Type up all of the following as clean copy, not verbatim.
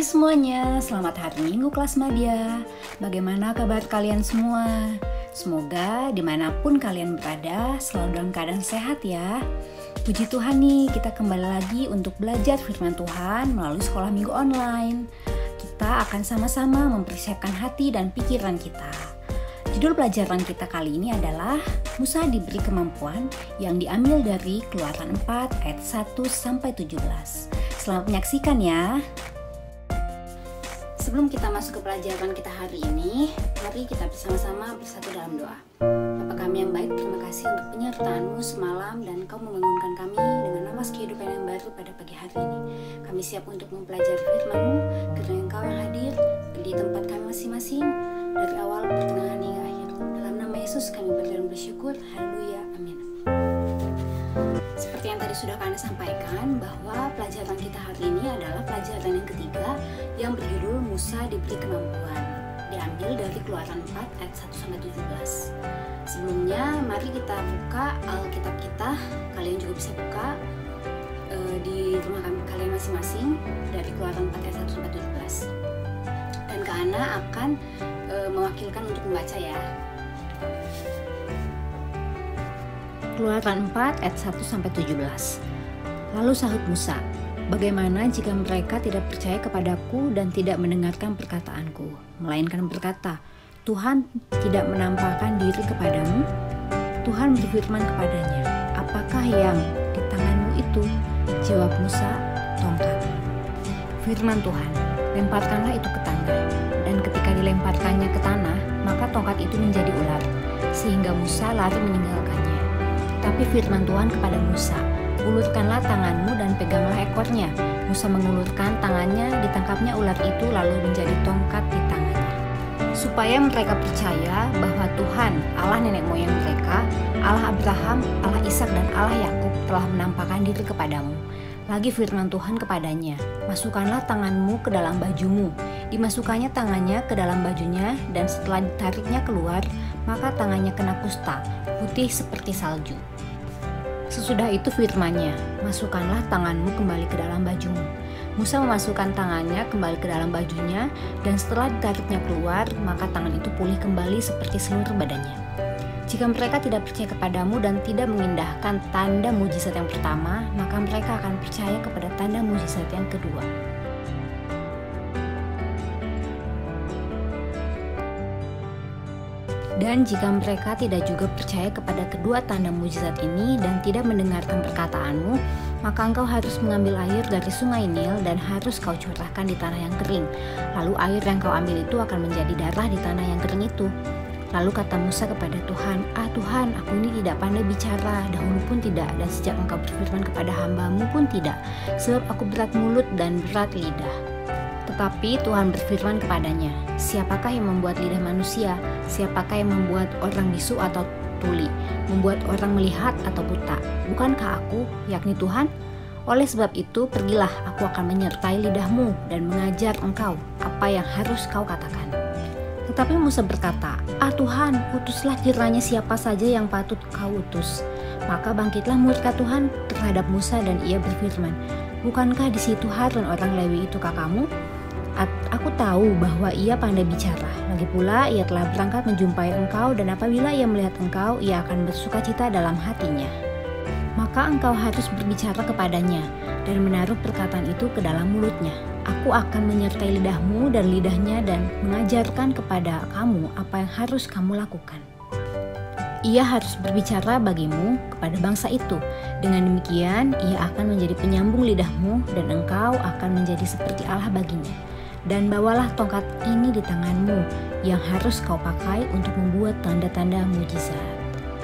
semuanya, selamat hari Minggu kelas Madya. Bagaimana kabar kalian semua? Semoga dimanapun kalian berada selalu dalam keadaan sehat ya. Puji Tuhan nih, kita kembali lagi untuk belajar firman Tuhan melalui sekolah minggu online. Kita akan sama-sama mempersiapkan hati dan pikiran kita. Judul pelajaran kita kali ini adalah Musa diberi kemampuan yang diambil dari Keluaran 4 ayat 1-17. Selamat menyaksikan ya. Sebelum kita masuk ke pelajaran kita hari ini, mari kita bersama-sama bersatu dalam doa. Bapa kami yang baik, terima kasih untuk penyertaan-Mu semalam dan Kau membangunkan kami dengan nafas kehidupan yang baru pada pagi hari ini. Kami siap untuk mempelajari firman-Mu, karena Engkau yang hadir di tempat kami masing-masing dari awal pertengahan hingga akhir. Dalam nama Yesus kami berdoa dan bersyukur. Haleluya, amin. Seperti yang tadi sudah kami sampaikan, bahwa pelajaran kita hari ini adalah pelajaran yang ketiga yang berjudul Musa diberi kemampuan, diambil dari Keluaran 4 ayat 1-17. Sebelumnya mari kita buka Alkitab kita. Kalian juga bisa buka di rumah kalian masing-masing dari Keluaran 4 ayat 1-17. Dan Kak Ana akan mewakilkan untuk membaca ya. Keluaran 4 ayat 1-17. Lalu sahut Musa, "Bagaimana jika mereka tidak percaya kepadaku dan tidak mendengarkan perkataanku, melainkan berkata, Tuhan tidak menampakkan diri kepadamu?" Tuhan berfirman kepadanya, "Apakah yang di tanganmu itu?" Jawab Musa, "Tongkat." Firman Tuhan, "Lemparkanlah itu ke tanah." Dan ketika dilemparkannya ke tanah, maka tongkat itu menjadi ular, sehingga Musa lari meninggalkannya. Tapi firman Tuhan kepada Musa, "Ulurkanlah tanganmu dan peganglah ekornya." Musa mengulurkan tangannya, ditangkapnya ular itu lalu menjadi tongkat di tangannya. Supaya mereka percaya bahwa Tuhan, Allah nenek moyang mereka, Allah Abraham, Allah Ishak dan Allah Yakub telah menampakkan diri kepadamu. Lagi firman Tuhan kepadanya, "Masukkanlah tanganmu ke dalam bajumu." Dimasukkannya tangannya ke dalam bajunya, dan setelah ditariknya keluar, maka tangannya kena kusta, putih seperti salju. Sesudah itu firman-Nya, "Masukkanlah tanganmu kembali ke dalam bajumu." Musa memasukkan tangannya kembali ke dalam bajunya, dan setelah ditariknya keluar, maka tangan itu pulih kembali seperti seluruh badannya. Jika mereka tidak percaya kepadamu dan tidak mengindahkan tanda mujizat yang pertama, maka mereka akan percaya kepada tanda mujizat yang kedua. Dan jika mereka tidak juga percaya kepada kedua tanda mujizat ini dan tidak mendengarkan perkataanmu, maka engkau harus mengambil air dari sungai Nil dan harus kau curahkan di tanah yang kering. Lalu air yang kau ambil itu akan menjadi darah di tanah yang kering itu. Lalu kata Musa kepada Tuhan, Tuhan, aku ini tidak pandai bicara, dahulu pun tidak, dan sejak engkau berfirman kepada hamba-Mu pun tidak, sebab aku berat mulut dan berat lidah." Tetapi Tuhan berfirman kepadanya, "Siapakah yang membuat lidah manusia? Siapakah yang membuat orang bisu atau tuli? Membuat orang melihat atau buta? Bukankah aku, yakni Tuhan? Oleh sebab itu, pergilah, aku akan menyertai lidahmu dan mengajar engkau apa yang harus kau katakan." Tetapi Musa berkata, Tuhan, utuslah kiranya siapa saja yang patut kau utus." Maka bangkitlah murka Tuhan terhadap Musa dan ia berfirman, "Bukankah di situ Harun orang Lewi itu kakakmu? Aku tahu bahwa ia pandai bicara. Lagi pula ia telah berangkat menjumpai engkau, dan apabila ia melihat engkau, ia akan bersukacita dalam hatinya. Maka engkau harus berbicara kepadanya dan menaruh perkataan itu ke dalam mulutnya. Aku akan menyertai lidahmu dan lidahnya dan mengajarkan kepada kamu apa yang harus kamu lakukan. Ia harus berbicara bagimu kepada bangsa itu. Dengan demikian, ia akan menjadi penyambung lidahmu dan engkau akan menjadi seperti Allah baginya. Dan bawalah tongkat ini di tanganmu yang harus kau pakai untuk membuat tanda-tanda mujizat."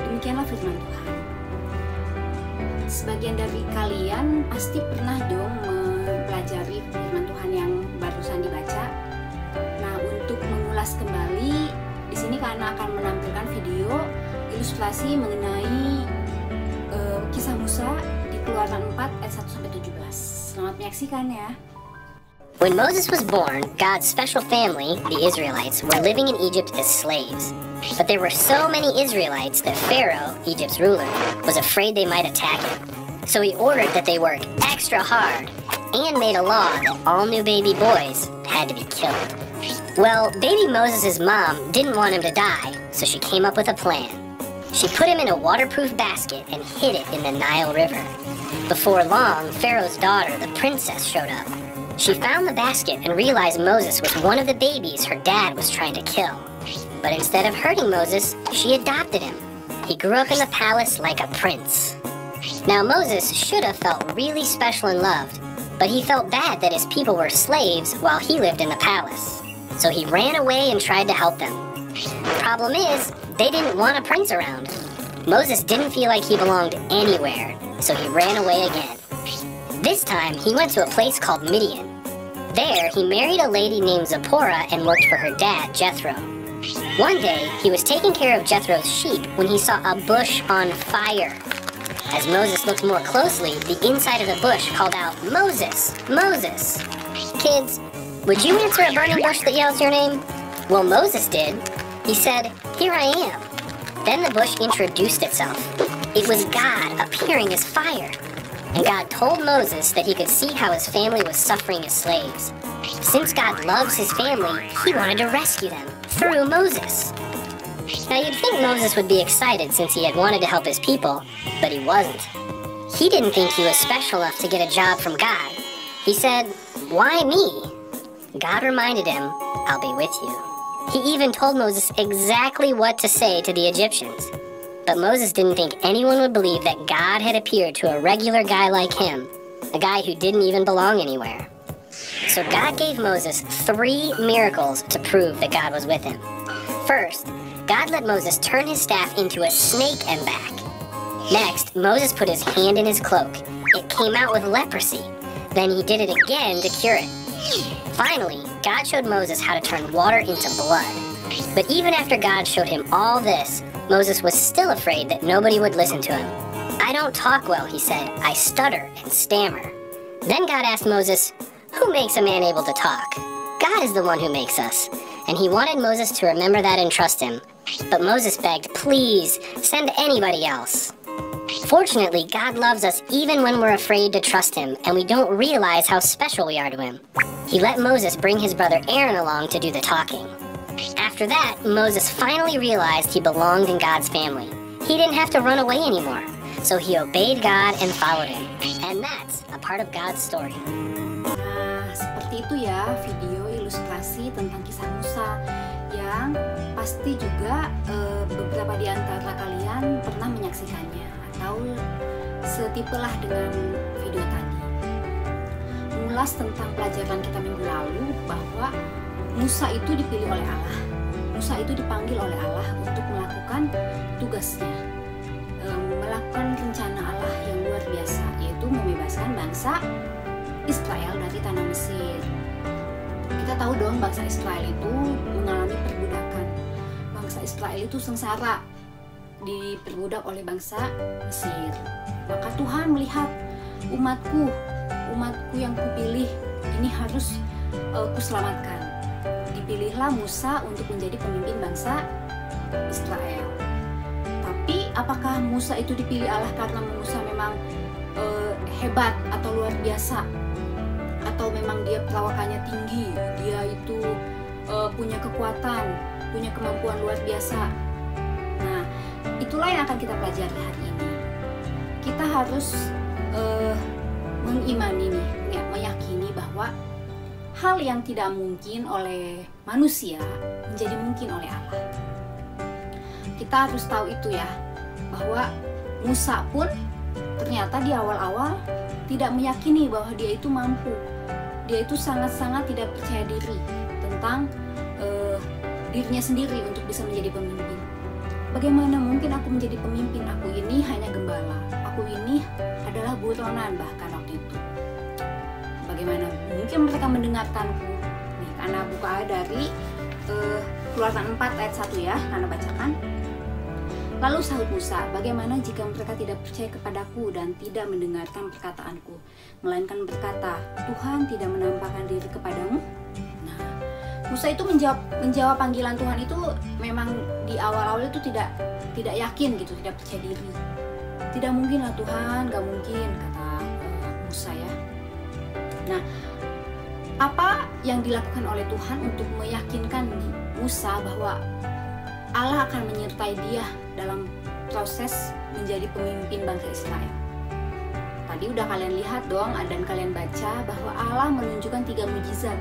Demikianlah firman Tuhan. Sebagian dari kalian pasti pernah dong mempelajari firman Tuhan yang barusan dibaca. Nah, untuk mengulas kembali, di sini karena akan menampilkan video ilustrasi mengenai kisah Musa di Keluaran 4 ayat 1-17. Selamat menyaksikan ya. When Moses was born, God's special family, the Israelites, were living in Egypt as slaves. But there were so many Israelites that Pharaoh, Egypt's ruler, was afraid they might attack him. So he ordered that they work extra hard and made a law that all new baby boys had to be killed. Well, baby Moses' mom didn't want him to die, so she came up with a plan. She put him in a waterproof basket and hid it in the Nile River. Before long, Pharaoh's daughter, the princess, showed up. She found the basket and realized Moses was one of the babies her dad was trying to kill. But instead of hurting Moses, she adopted him. He grew up in the palace like a prince. Now Moses should have felt really special and loved, but he felt bad that his people were slaves while he lived in the palace. So he ran away and tried to help them. The problem is, they didn't want a prince around. Moses didn't feel like he belonged anywhere, so he ran away again. This time, he went to a place called Midian. There, he married a lady named Zipporah and worked for her dad, Jethro. One day, he was taking care of Jethro's sheep when he saw a bush on fire. As Moses looked more closely, the inside of the bush called out, "Moses! Moses!" Kids, would you answer a burning bush that yells your name? Well, Moses did. He said, "Here I am." Then the bush introduced itself. It was God appearing as fire. And God told Moses that he could see how his family was suffering as slaves. Since God loves his family, he wanted to rescue them through Moses. Now you'd think Moses would be excited since he had wanted to help his people, but he wasn't. He didn't think he was special enough to get a job from God. He said, "Why me?" God reminded him, "I'll be with you." He even told Moses exactly what to say to the Egyptians. But Moses didn't think anyone would believe that God had appeared to a regular guy like him, a guy who didn't even belong anywhere. So God gave Moses 3 miracles to prove that God was with him. First, God let Moses turn his staff into a snake and back. Next, Moses put his hand in his cloak. It came out with leprosy. Then he did it again to cure it. Finally, God showed Moses how to turn water into blood. But even after God showed him all this, Moses was still afraid that nobody would listen to him. "I don't talk well," he said. "I stutter and stammer." Then God asked Moses, "Who makes a man able to talk?" God is the one who makes us. And he wanted Moses to remember that and trust him. But Moses begged, "Please, send anybody else." Fortunately, God loves us even when we're afraid to trust him and we don't realize how special we are to him. He let Moses bring his brother Aaron along to do the talking. After that, Moses finally realized he belonged in God's family. He didn't have to run away anymore. So he obeyed God and followed him. And that's a part of God's story. Nah, seperti itu ya video ilustrasi tentang kisah Musa yang pasti juga beberapa di antara kalian pernah menyaksikannya atau setipelah dengan video tadi. Mengulas tentang pelajaran kita minggu lalu bahwa Musa itu dipilih oleh Allah. Musa itu dipanggil oleh Allah untuk melakukan tugasnya, melakukan rencana Allah yang luar biasa, yaitu membebaskan bangsa Israel dari tanah Mesir. Kita tahu dong bangsa Israel itu mengalami perbudakan. Bangsa Israel itu sengsara diperbudak oleh bangsa Mesir. Maka Tuhan melihat umatku yang kupilih ini harus kuselamatkan. Dipilihlah Musa untuk menjadi pemimpin bangsa Israel. Tapi apakah Musa itu dipilih Allah karena Musa memang hebat atau luar biasa, atau memang dia perawakannya tinggi, dia itu punya kekuatan, punya kemampuan luar biasa? Nah, itulah yang akan kita pelajari hari ini. Kita harus mengimani nih, meyakini bahwa hal yang tidak mungkin oleh manusia menjadi mungkin oleh Allah. Kita harus tahu itu ya, bahwa Musa pun ternyata di awal-awal tidak meyakini bahwa dia itu mampu. Dia itu sangat-sangat tidak percaya diri tentang dirinya sendiri untuk bisa menjadi pemimpin. Bagaimana mungkin aku menjadi pemimpin? Aku ini hanya gembala. Aku ini adalah buronan bahkan waktu itu. Bagaimana mungkin mereka mendengarkanku? Nih, karena buka dari Keluaran 4 ayat 1 ya, karena bacakan. Lalu sahut Musa, "Bagaimana jika mereka tidak percaya kepadaku dan tidak mendengarkan perkataanku, melainkan berkata, Tuhan tidak menampakkan diri kepadamu?" Nah, Musa itu menjawab panggilan Tuhan itu memang di awal-awal itu tidak yakin gitu, tidak percaya diri. Tidak mungkin lah Tuhan, gak mungkin, kata Musa ya. Nah, apa yang dilakukan oleh Tuhan untuk meyakinkan Musa bahwa Allah akan menyertai dia dalam proses menjadi pemimpin bangsa Israel? Tadi udah kalian lihat dong dan kalian baca bahwa Allah menunjukkan 3 mujizat.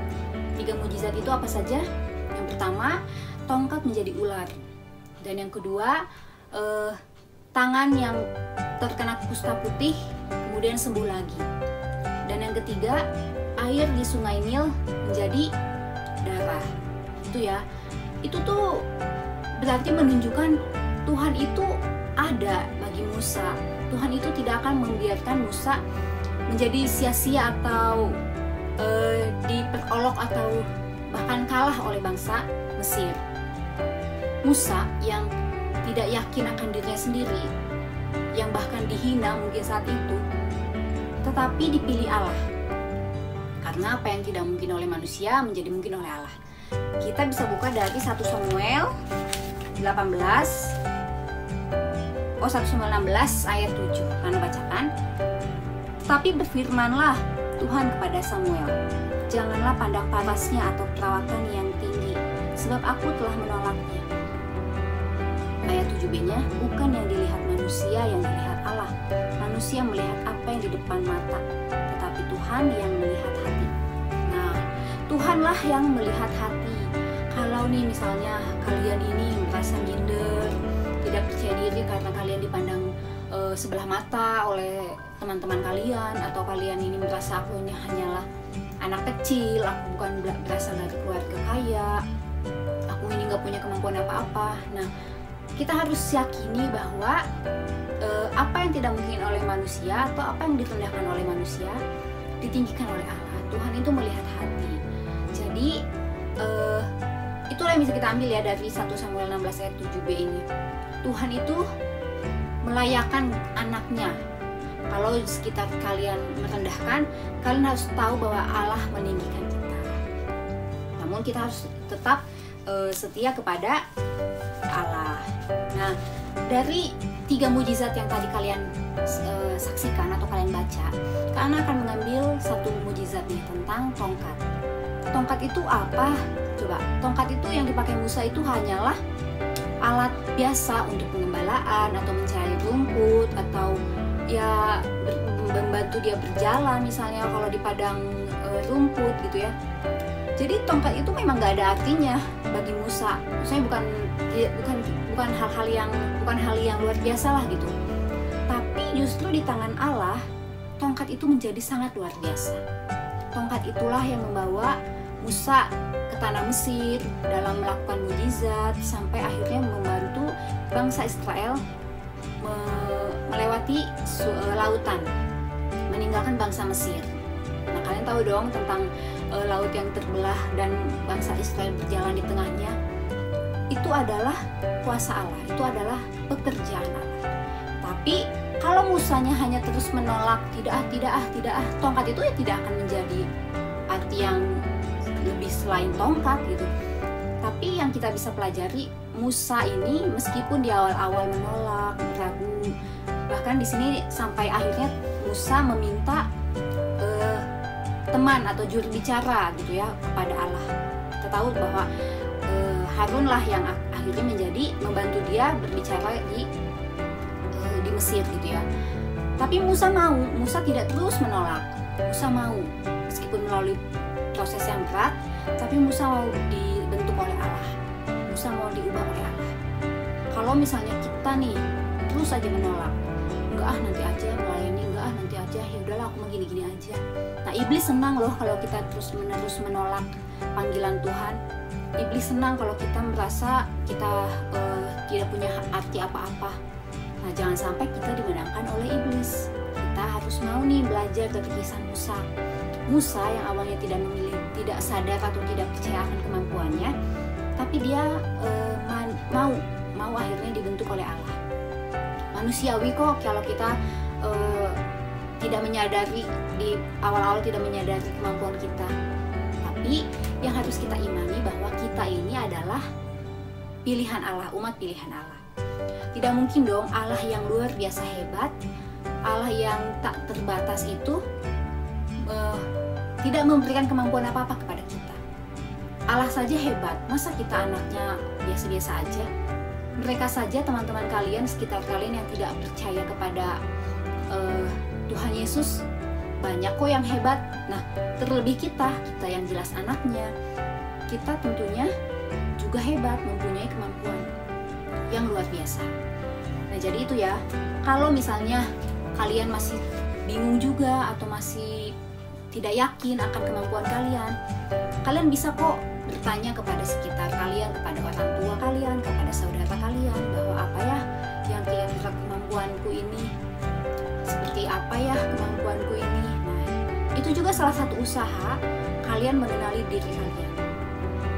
3 mujizat itu apa saja? Yang pertama, tongkat menjadi ular. Dan yang kedua, tangan yang terkena kusta putih kemudian sembuh lagi. Dan yang ketiga, air di sungai Nil menjadi darah. Itu ya. Itu tuh berarti menunjukkan Tuhan itu ada bagi Musa. Tuhan itu tidak akan membiarkan Musa menjadi sia-sia atau diperolok atau bahkan kalah oleh bangsa Mesir. Musa yang tidak yakin akan dirinya sendiri, yang bahkan dihina mungkin saat itu, tetapi dipilih Allah. Karena apa yang tidak mungkin oleh manusia menjadi mungkin oleh Allah. Kita bisa buka dari 1 Samuel 16 ayat 7. Karena bacakan. Tapi berfirmanlah Tuhan kepada Samuel, janganlah pandang parasnya atau perawatan yang tinggi, sebab aku telah menolaknya. Ayat 7b-nya, bukan yang dilihat manusia yang dilihat Allah. Manusia melihat apa yang di depan mata, tetapi Tuhan yang melihat hati. Nah, Tuhanlah yang melihat hati. Kalau nih misalnya kalian ini merasa minder, tidak percaya diri karena kalian dipandang sebelah mata oleh teman-teman kalian, atau kalian ini merasa aku ini hanyalah anak kecil, aku bukan berasal dari keluarga kaya, aku ini gak punya kemampuan apa-apa. Nah, kita harus yakini bahwa apa yang tidak mungkin oleh manusia atau apa yang direndahkan oleh manusia ditinggikan oleh Allah. Tuhan itu melihat hati. Jadi itulah yang bisa kita ambil ya dari 1 Samuel 16 ayat 7b ini. Tuhan itu melayakkan anaknya. Kalau sekitar kalian merendahkan, kalian harus tahu bahwa Allah meninggikan kita. Namun kita harus tetap setia kepada Allah. Nah, dari 3 mujizat yang tadi kalian saksikan atau kalian baca, kalian akan mengambil 1 mujizat nih tentang tongkat. Tongkat itu apa? Coba, tongkat itu yang dipakai Musa itu hanyalah alat biasa untuk pengembalaan atau mencari rumput atau ya membantu dia berjalan misalnya kalau di padang rumput gitu ya. Jadi tongkat itu memang nggak ada artinya bagi Musa. Maksudnya bukan hal yang luar biasa lah gitu. Tapi justru di tangan Allah tongkat itu menjadi sangat luar biasa. Tongkat itulah yang membawa Musa ke tanah Mesir dalam melakukan mujizat sampai akhirnya membantu bangsa Israel melewati lautan, meninggalkan bangsa Mesir. Nah, kalian tahu dong tentang laut yang terbelah dan bangsa Israel berjalan di tengahnya. Itu adalah kuasa Allah, itu adalah pekerjaan Allah. Tapi kalau Musanya hanya terus menolak, tidak, tongkat itu ya tidak akan menjadi arti yang lebih selain tongkat gitu. Tapi yang kita bisa pelajari, Musa ini meskipun di awal-awal menolak, ragu, bahkan di sini sampai akhirnya Musa meminta teman atau juru bicara gitu ya kepada Allah. Kita tahu bahwa Harunlah yang akhirnya menjadi membantu dia berbicara di Mesir gitu ya. Tapi Musa tidak terus menolak. Musa mau, meskipun melalui proses yang berat, tapi Musa mau dibentuk oleh Allah. Musa mau diubah oleh Allah. Kalau misalnya kita nih terus aja menolak, enggak nanti aja melayani, enggak nanti aja, ya udahlah aku mau gini-gini aja. Nah, iblis senang loh kalau kita terus-menerus menolak panggilan Tuhan. Iblis senang kalau kita merasa kita tidak punya arti apa-apa. Nah, jangan sampai kita dimenangkan oleh iblis. Kita harus mau nih belajar dari kisah Musa. Musa yang awalnya tidak sadar atau tidak percaya akan kemampuannya, tapi dia mau akhirnya dibentuk oleh Allah. Manusiawi kok kalau kita tidak menyadari di awal-awal, tidak menyadari kemampuan kita. Tapi yang harus kita imani bahwa kita ini adalah pilihan Allah, umat pilihan Allah. Tidak mungkin dong Allah yang luar biasa hebat, Allah yang tak terbatas itu tidak memberikan kemampuan apa-apa kepada kita. Allah saja hebat, masa kita anaknya biasa-biasa aja? Mereka saja teman-teman kalian, sekitar kalian yang tidak percaya kepada Tuhan Yesus, banyak kok yang hebat. Nah, terlebih kita yang jelas anaknya, kita tentunya juga hebat, mempunyai kemampuan yang luar biasa. Nah, jadi itu ya, kalau misalnya kalian masih bingung juga atau masih tidak yakin akan kemampuan kalian bisa kok bertanya kepada sekitar kalian, kepada orang tua kalian, kepada saudara kalian, bahwa apa ya yang kira-kira kemampuanku ini, seperti apa ya kemampuanku ini. Nah, itu juga salah satu usaha kalian mengenali diri kalian.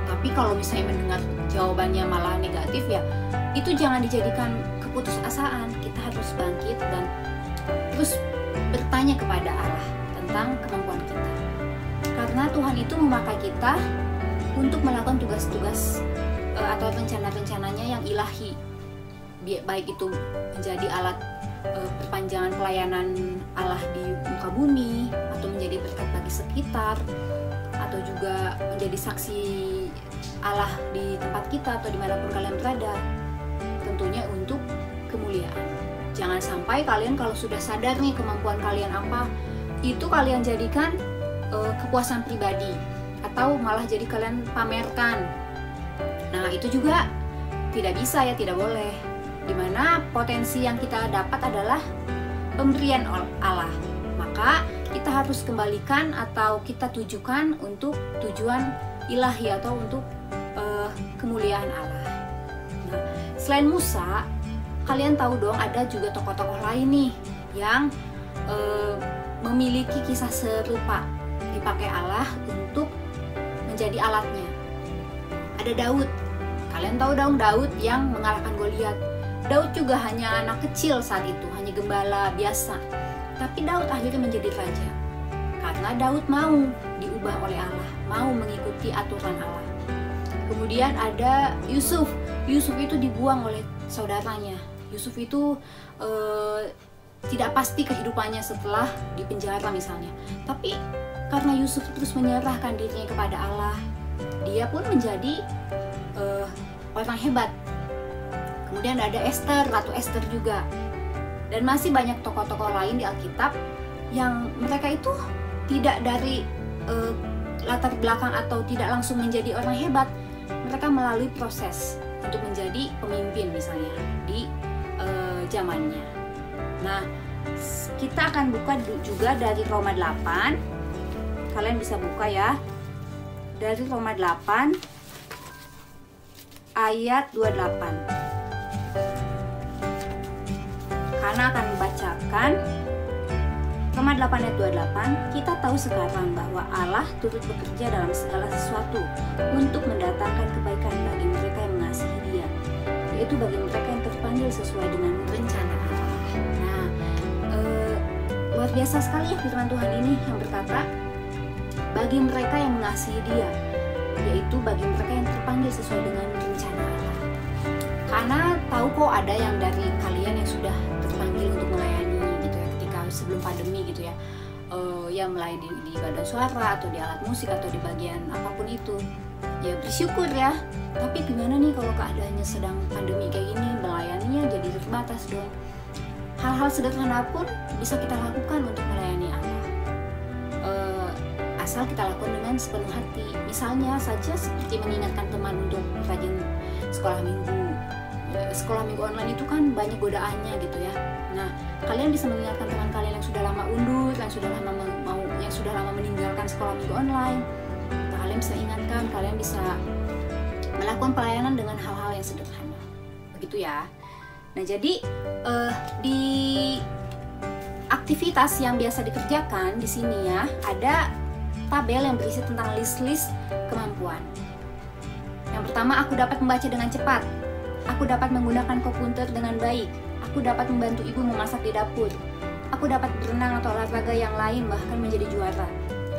Tapi kalau misalnya mendengar jawabannya malah negatif ya, itu jangan dijadikan keputusasaan. Kita harus bangkit dan terus bertanya kepada Allah tentang kemampuan kita. Karena Tuhan itu memakai kita untuk melakukan tugas-tugas atau rencana-rencananya yang ilahi. Baik itu menjadi alat perpanjangan pelayanan Allah di muka bumi, atau menjadi berkat bagi sekitar, atau juga menjadi saksi Allah di tempat kita atau dimanapun kalian berada, tentunya untuk kemuliaan. Jangan sampai kalian kalau sudah sadar nih kemampuan kalian apa, itu kalian jadikan kepuasan pribadi, atau malah jadi kalian pamerkan. Nah, itu juga tidak bisa ya, tidak boleh. Dimana potensi yang kita dapat adalah pemberian Allah, maka kita harus kembalikan atau kita tujukan untuk tujuan ilahi atau untuk kemuliaan Allah. Nah, selain Musa, kalian tahu dong ada juga tokoh-tokoh lain nih yang memiliki kisah serupa, dipakai Allah untuk menjadi alatnya. Ada Daud. Kalian tahu dong Daud yang mengalahkan Goliat. Daud juga hanya anak kecil saat itu, hanya gembala biasa. Tapi Daud akhirnya menjadi raja. Karena Daud mau diubah oleh Allah, mau mengikuti aturan Allah. Kemudian ada Yusuf. Yusuf itu dibuang oleh saudaranya. Yusuf itu tidak pasti kehidupannya setelah dipenjara misalnya. Tapi karena Yusuf terus menyerahkan dirinya kepada Allah, dia pun menjadi orang hebat. Kemudian ada Esther, Ratu Esther juga. Dan masih banyak tokoh-tokoh lain di Alkitab yang mereka itu tidak dari latar belakang atau tidak langsung menjadi orang hebat. Mereka melalui proses untuk menjadi pemimpin misalnya di zamannya. Nah, kita akan buka juga dari Roma 8. Kalian bisa buka ya. Dari Roma 8 ayat 28. Karena akan membacakan Roma 8 ayat 28, kita tahu sekarang bahwa Allah turut bekerja dalam segala sesuatu untuk mendatangkan kebaikan bagi mereka yang mengasihi Dia, yaitu bagi mereka yang terpanggil sesuai dengan rencana Allah. Nah, luar biasa sekali ya firman Tuhan ini yang berkata, bagi mereka yang mengasihi Dia, yaitu bagi mereka yang terpanggil sesuai dengan rencana Allah. Karena tahu kok ada yang dari kalian yang sudah terpanggil untuk melayani gitu ya, ketika sebelum pandemi gitu ya, ya melayani di badan suara atau di alat musik atau di bagian apapun itu, ya bersyukur ya. Tapi gimana nih kalau keadaannya sedang pandemi kayak gini, melayaninya jadi terbatas dong. Hal-hal sederhana pun bisa kita lakukan untuk melayani Allah, asal kita lakukan dengan sepenuh hati. Misalnya saja seperti mengingatkan teman untuk rajin sekolah minggu. Sekolah minggu online itu kan banyak godaannya gitu ya. Nah, kalian bisa mengingatkan teman kalian yang sudah lama undur, yang sudah lama meninggalkan sekolah minggu online. Nah, kalian bisa ingatkan, kalian bisa melakukan pelayanan dengan hal-hal yang sederhana. Begitu ya. Nah, jadi di aktivitas yang biasa dikerjakan di sini ya, ada tabel yang berisi tentang list-list kemampuan. Yang pertama, aku dapat membaca dengan cepat. Aku dapat menggunakan komputer dengan baik. Aku dapat membantu ibu memasak di dapur. Aku dapat berenang atau olahraga yang lain bahkan menjadi juara.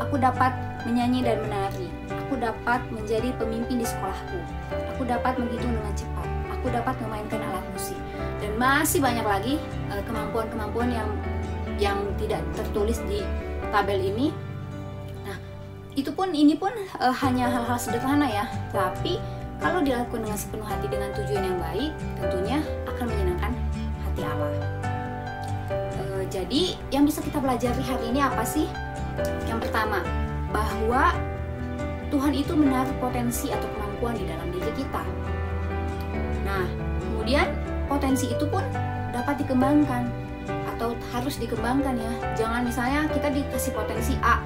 Aku dapat menyanyi dan menari. Aku dapat menjadi pemimpin di sekolahku. Aku dapat menghitung dengan cepat. Aku dapat memainkan alat musik. Dan masih banyak lagi kemampuan-kemampuan yang tidak tertulis di tabel ini. Nah, Ini pun hanya hal-hal sederhana ya, tapi kalau dilakukan dengan sepenuh hati dengan tujuan yang baik, tentunya akan menyenangkan hati Allah. Jadi yang bisa kita pelajari hari ini apa sih? Yang pertama, bahwa Tuhan itu menaruh potensi atau kemampuan di dalam diri kita. Nah, kemudian potensi itu pun dapat dikembangkan atau harus dikembangkan ya. Jangan misalnya kita dikasih potensi A,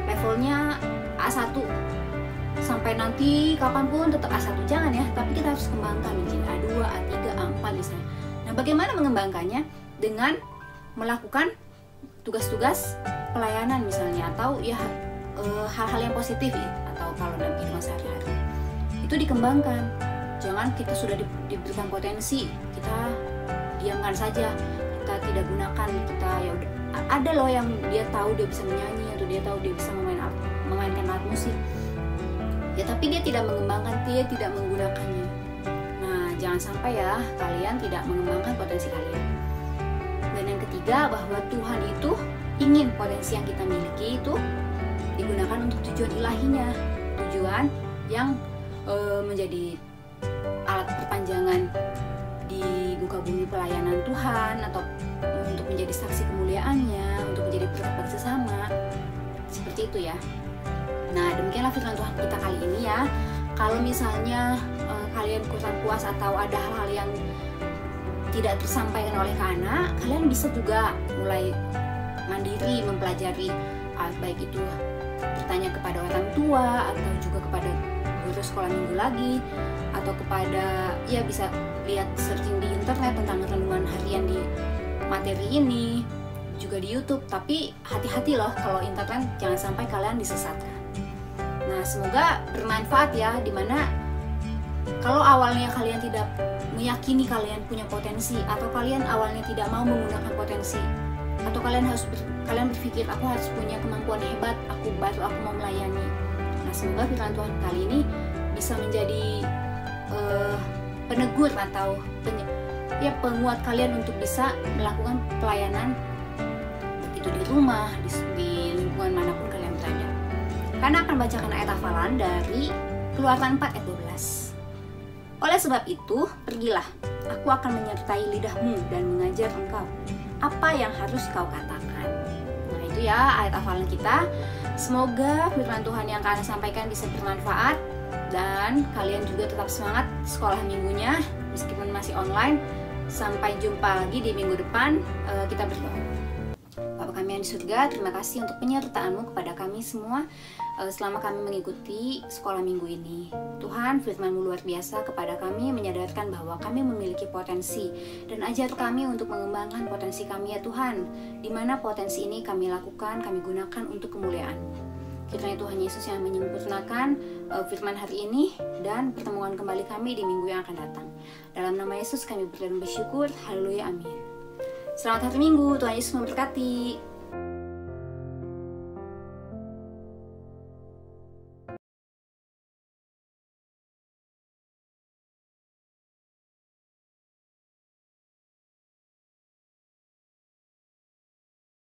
levelnya A1, sampai nanti kapanpun tetap A1, jangan ya. Tapi kita harus kembangkan menjadi A2, A3, A4 misalnya. Nah, bagaimana mengembangkannya? Dengan melakukan tugas-tugas pelayanan misalnya, atau ya hal-hal yang positif ya, atau kalau dalam kehidupan sehari-hari itu dikembangkan. Jangan kita sudah diberikan potensi, kita diamkan saja, kita tidak gunakan. Kita ya udah, ada loh yang dia tahu dia bisa menyanyi, atau dia tahu dia bisa memainkan alat musik ya, tapi dia tidak mengembangkan, dia tidak menggunakannya. Nah, jangan sampai ya kalian tidak mengembangkan potensi kalian. Dan yang ketiga, bahwa Tuhan itu ingin potensi yang kita miliki itu digunakan untuk tujuan ilahinya, tujuan yang menjadi alat perpanjangan di muka bumi pelayanan Tuhan, atau untuk menjadi saksi kemuliaannya, untuk menjadi berkat bagi sesama, seperti itu ya. Nah, demikianlah firman Tuhan kita kali ini ya. Kalau misalnya kalian kurang puas atau ada hal-hal yang tidak tersampaikan oleh anak, kalian bisa juga mulai mandiri mempelajari, baik itu bertanya kepada orang tua, atau juga kepada guru sekolah minggu lagi, atau kepada ya bisa lihat searching di internet tentang renungan harian di materi ini, juga di YouTube. Tapi hati-hati loh kalau internet, jangan sampai kalian disesatkan. Nah, semoga bermanfaat ya, dimana kalau awalnya kalian tidak meyakini kalian punya potensi, atau kalian awalnya tidak mau menggunakan potensi, atau kalian berpikir aku harus punya kemampuan hebat, aku mau melayani. Nah, semoga firman Tuhan kali ini bisa menjadi penegur atau penguat kalian untuk bisa melakukan pelayanan, begitu di rumah, di lingkungan manapun kalian berada. Karena akan bacakan ayat hafalan dari Keluaran 4 ayat 12. Oleh sebab itu, pergilah, aku akan menyertai lidahmu dan mengajar engkau apa yang harus kau katakan. Nah, itu ya ayat hafalan kita. Semoga firman Tuhan yang kalian sampaikan bisa bermanfaat, dan kalian juga tetap semangat sekolah minggunya meskipun masih online. Sampai jumpa lagi di minggu depan. Kita berdoa. Bapa kami yang di surga, terima kasih untuk penyertaan-Mu kepada kami semua selama kami mengikuti sekolah minggu ini. Tuhan, firman-Mu luar biasa kepada kami, menyadarkan bahwa kami memiliki potensi, dan ajar kami untuk mengembangkan potensi kami ya Tuhan, di mana potensi ini kami lakukan, kami gunakan untuk kemuliaan-Mu. Kiranya Tuhan Yesus yang menyempurnakan firman hari ini, dan pertemuan kembali kami di minggu yang akan datang. Dalam nama Yesus kami berdoa dan bersyukur. Haleluya, amin. Selamat hari Minggu, Tuhan Yesus memberkati.